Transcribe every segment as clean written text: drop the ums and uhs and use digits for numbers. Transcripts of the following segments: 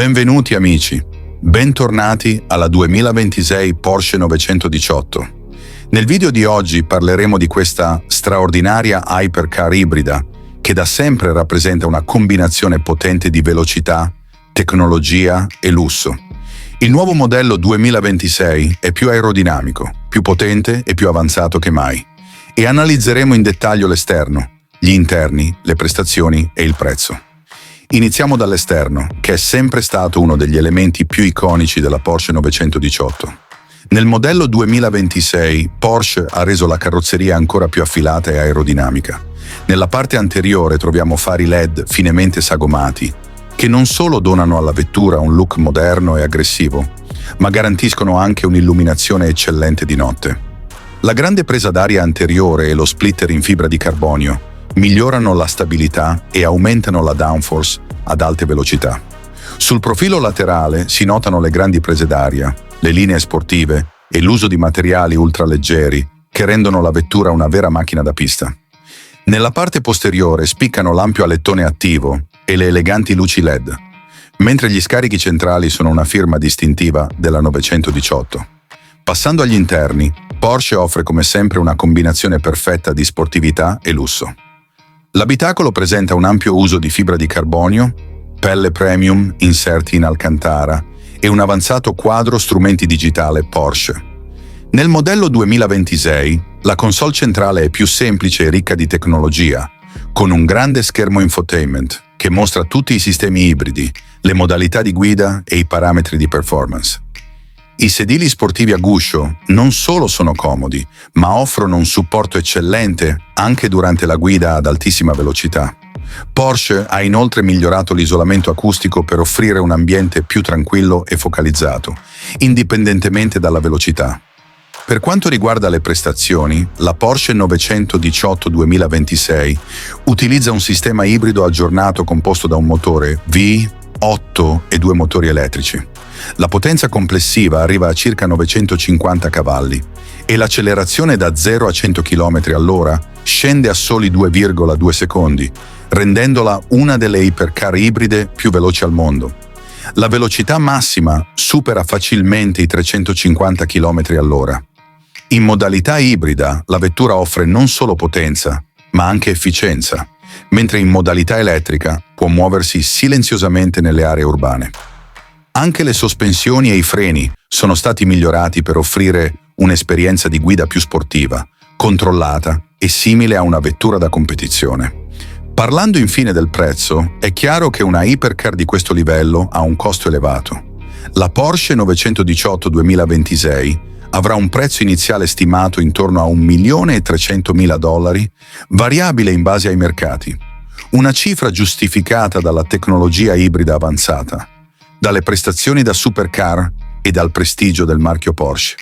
Benvenuti amici, bentornati alla 2026 Porsche 918. Nel video di oggi parleremo di questa straordinaria hypercar ibrida che da sempre rappresenta una combinazione potente di velocità, tecnologia e lusso. Il nuovo modello 2026 è più aerodinamico, più potente e più avanzato che mai. E analizzeremo in dettaglio l'esterno, gli interni, le prestazioni e il prezzo. Iniziamo dall'esterno, che è sempre stato uno degli elementi più iconici della Porsche 918. Nel modello 2026, Porsche ha reso la carrozzeria ancora più affilata e aerodinamica. Nella parte anteriore troviamo fari LED finemente sagomati, che non solo donano alla vettura un look moderno e aggressivo, ma garantiscono anche un'illuminazione eccellente di notte. La grande presa d'aria anteriore e lo splitter in fibra di carbonio migliorano la stabilità e aumentano la downforce ad alte velocità. Sul profilo laterale si notano le grandi prese d'aria, le linee sportive e l'uso di materiali ultraleggeri che rendono la vettura una vera macchina da pista. Nella parte posteriore spiccano l'ampio alettone attivo e le eleganti luci LED, mentre gli scarichi centrali sono una firma distintiva della 918. Passando agli interni, Porsche offre come sempre una combinazione perfetta di sportività e lusso. L'abitacolo presenta un ampio uso di fibra di carbonio, pelle premium, inserti in alcantara e un avanzato quadro strumenti digitale Porsche. Nel modello 2026, la console centrale è più semplice e ricca di tecnologia, con un grande schermo infotainment che mostra tutti i sistemi ibridi, le modalità di guida e i parametri di performance. I sedili sportivi a guscio non solo sono comodi, ma offrono un supporto eccellente anche durante la guida ad altissima velocità. Porsche ha inoltre migliorato l'isolamento acustico per offrire un ambiente più tranquillo e focalizzato, indipendentemente dalla velocità. Per quanto riguarda le prestazioni, la Porsche 918 2026 utilizza un sistema ibrido aggiornato composto da un motore V8 e due motori elettrici. La potenza complessiva arriva a circa 950 cavalli e l'accelerazione da 0 a 100 km all'ora scende a soli 2,2 secondi, rendendola una delle ipercar ibride più veloci al mondo. La velocità massima supera facilmente i 350 km all'ora. In modalità ibrida, la vettura offre non solo potenza, ma anche efficienza, mentre in modalità elettrica può muoversi silenziosamente nelle aree urbane. Anche le sospensioni e i freni sono stati migliorati per offrire un'esperienza di guida più sportiva, controllata e simile a una vettura da competizione. Parlando infine del prezzo, è chiaro che una hypercar di questo livello ha un costo elevato. La Porsche 918 2026 avrà un prezzo iniziale stimato intorno a $1.300.000, variabile in base ai mercati. Una cifra giustificata dalla tecnologia ibrida avanzata, dalle prestazioni da supercar e dal prestigio del marchio Porsche.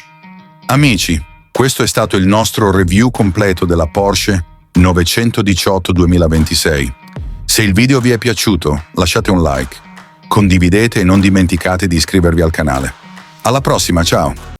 Amici, questo è stato il nostro review completo della Porsche 918 2026. Se il video vi è piaciuto, lasciate un like, condividete e non dimenticate di iscrivervi al canale. Alla prossima, ciao!